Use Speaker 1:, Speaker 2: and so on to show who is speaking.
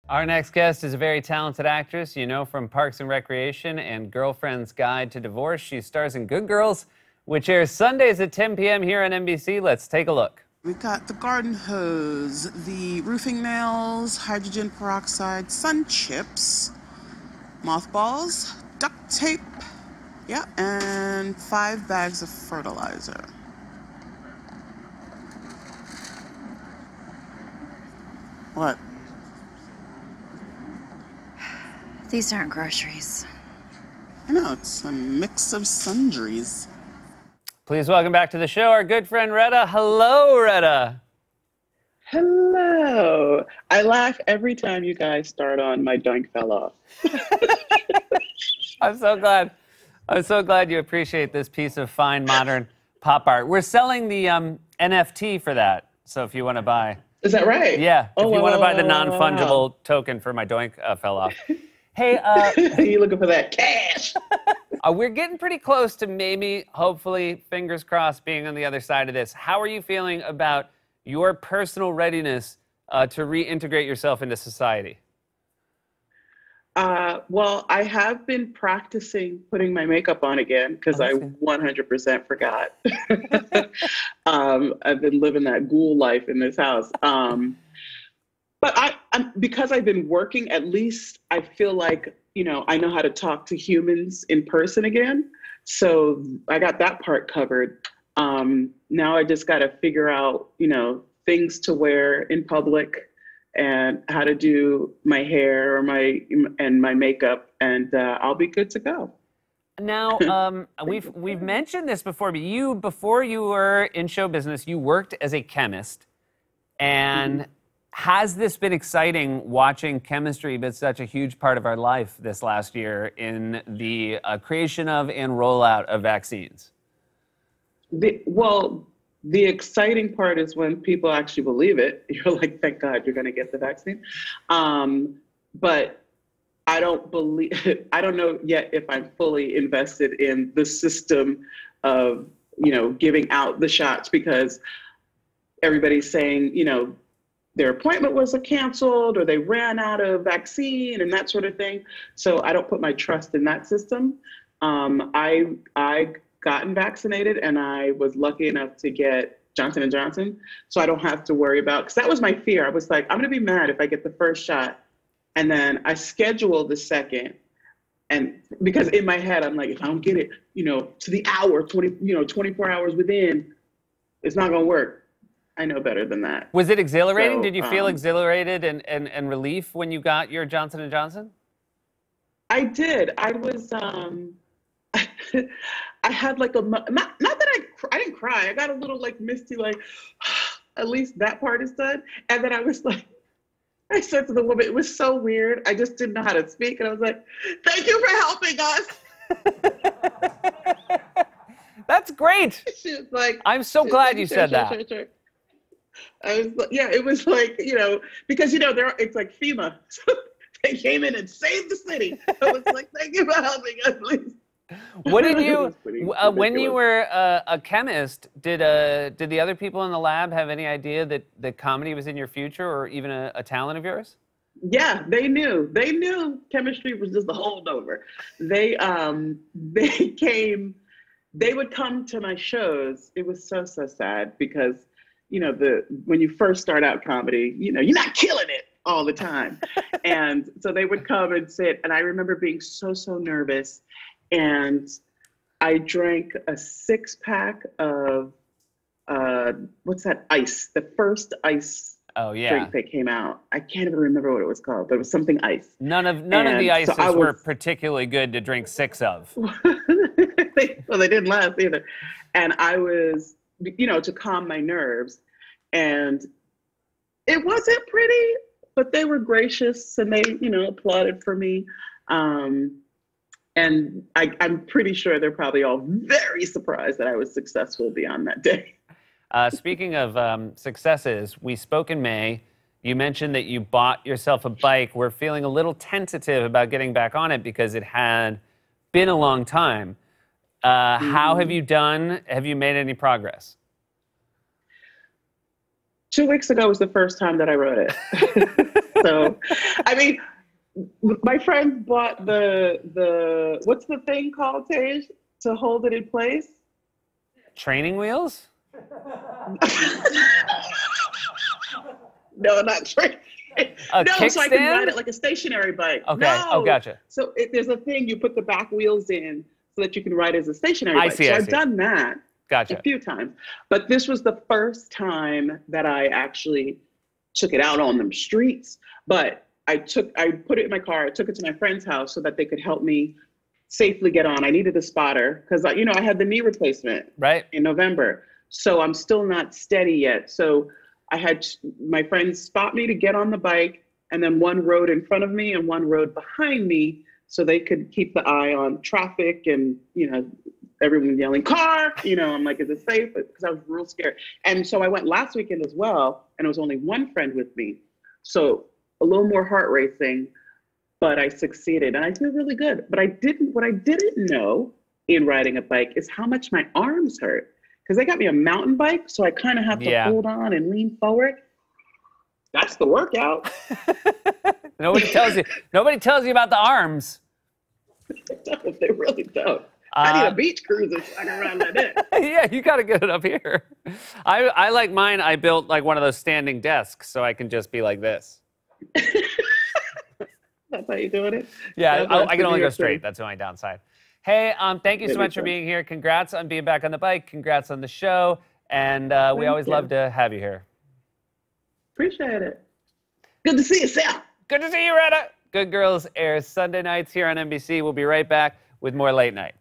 Speaker 1: Our next guest is a very talented actress you know from Parks and Recreation and Girlfriend's Guide to Divorce. She stars in Good Girls, which airs Sundays at 10 p.m. here on NBC. Let's take a look.
Speaker 2: We've got the garden hose, the roofing nails, hydrogen peroxide, sun chips, mothballs, duct tape, yeah, and 5 bags of fertilizer. What?
Speaker 3: These aren't groceries.
Speaker 2: I know, it's a mix of sundries.
Speaker 1: Please welcome back to the show our good friend Retta. Hello, Retta.
Speaker 4: Hello. I laugh every time you guys start on My Doink Fell Off.
Speaker 1: I'm so glad you appreciate this piece of fine modern pop art. We're selling the NFT for that. So if you want to buy.
Speaker 4: Is that right?
Speaker 1: Yeah. If you want to buy the
Speaker 4: wow.
Speaker 1: non-fungible token for My Doink Fell Off. Hey,
Speaker 4: you looking for that cash?
Speaker 1: We're getting pretty close to maybe, hopefully, fingers crossed, being on the other side of this. How are you feeling about your personal readiness to reintegrate yourself into society?
Speaker 4: Well, I have been practicing putting my makeup on again because I 100% forgot. I've been living that ghoul life in this house. But because I've been working, at least I feel like, I know how to talk to humans in person again. So I got that part covered. Now I just got to figure out, things to wear in public and how to do my hair or my makeup, and I'll be good to go.
Speaker 1: Now, we've mentioned this before, but before you were in show business, you worked as a chemist, and has this been exciting watching chemistry be such a huge part of our life this last year in the creation of and rollout of vaccines?
Speaker 4: The exciting part is when people actually believe it. You're like, thank God you're going to get the vaccine. But I don't know yet if I'm fully invested in the system of, giving out the shots, because everybody's saying, their appointment was canceled or they ran out of vaccine and that sort of thing. So I don't put my trust in that system. I gotten vaccinated and I was lucky enough to get Johnson & Johnson. So I don't have to worry about, because that was my fear. I was like, I'm going to be mad if I get the first shot and then I schedule the second. And because in my head, I'm like, if I don't get it, to the hour, 24 hours within, it's not going to work. I know better than that.
Speaker 1: Was it exhilarating? Did you feel exhilarated and relief when you got your Johnson & Johnson?
Speaker 4: I did. I was, I had like not that I didn't cry. I got a little like misty, like, at least that part is done. And then I was like, I said to the woman, it was so weird. I just didn't know how to speak. And I was like, thank you for helping us.
Speaker 1: That's great.
Speaker 4: She was like,
Speaker 1: I'm so glad you said that.
Speaker 4: Sure. I was like, yeah, it was like, because, it's like FEMA. So they came in and saved the city. I was like, thank you for helping us, please.
Speaker 1: What did you, when you were a chemist, did the other people in the lab have any idea that comedy was in your future or even a talent of yours?
Speaker 4: Yeah, they knew. They knew chemistry was just a holdover. They would come to my shows. It was so sad because, when you first start out comedy, you're not killing it all the time. And so they would come and sit, and I remember being so nervous. And I drank a 6-pack of, what's that, ice, the first ice drink that came out. I can't even remember what it was called, but it was something ice.
Speaker 1: None of the ices were particularly good to drink 6 of.
Speaker 4: Well, they didn't last either. And I was, to calm my nerves. And it wasn't pretty, but they were gracious and they, applauded for me. And I'm pretty sure they're probably all very surprised that I was successful beyond that day.
Speaker 1: Speaking of successes, we spoke in May. You mentioned that you bought yourself a bike. We're feeling a little tentative about getting back on it because it had been a long time. How have you done? Have you made any progress?
Speaker 4: 2 weeks ago was the first time that I rode it. So, I mean, my friends bought the what's the thing called, Tej, to hold it in place?
Speaker 1: Training wheels?
Speaker 4: No, not training.
Speaker 1: A
Speaker 4: No, so I can
Speaker 1: kickstand?
Speaker 4: ride it like a stationary bike.
Speaker 1: Okay.
Speaker 4: No.
Speaker 1: Oh, gotcha.
Speaker 4: So there's a thing you put the back wheels in so that you can ride as a stationary
Speaker 1: I
Speaker 4: bike.
Speaker 1: see,
Speaker 4: So
Speaker 1: I
Speaker 4: I've
Speaker 1: see.
Speaker 4: done that
Speaker 1: Gotcha.
Speaker 4: a few times, but this was the first time that I actually took it out on the streets. But I put it in my car. I took it to my friend's house so that they could help me safely get on. I needed a spotter because I had the knee replacement
Speaker 1: Right?
Speaker 4: in November, so I'm still not steady yet. So I had my friends spot me to get on the bike, and then one rode in front of me and one rode behind me so they could keep the eye on traffic and, everyone yelling, car, I'm like, is it safe? Because I was real scared. And so I went last weekend as well, and it was only one friend with me. So a little more heart racing, but I succeeded and I feel really good. But what I didn't know in riding a bike is how much my arms hurt. Because they got me a mountain bike, so I kind of have to hold on and lean forward. That's the workout.
Speaker 1: Nobody tells you. Nobody tells you about the arms.
Speaker 4: They really don't. I need a beach cruiser so I can ride like that.
Speaker 1: Yeah, you got to get it up here. I like mine. I built like one of those standing desks so I can just be like this.
Speaker 4: That's how you doing it?
Speaker 1: Yeah,
Speaker 4: That's
Speaker 1: I can only go
Speaker 4: weird
Speaker 1: straight.
Speaker 4: thing.
Speaker 1: That's the only downside. Hey, thank you so
Speaker 4: Maybe
Speaker 1: much for
Speaker 4: so.
Speaker 1: being here. Congrats on being back on the bike. Congrats on the show. And we
Speaker 4: Thank
Speaker 1: always
Speaker 4: you.
Speaker 1: love to have you here.
Speaker 4: Appreciate it. Good to see you, Sal.
Speaker 1: Good to see you, Retta. Good Girls airs Sunday nights here on NBC. We'll be right back with more Late Night.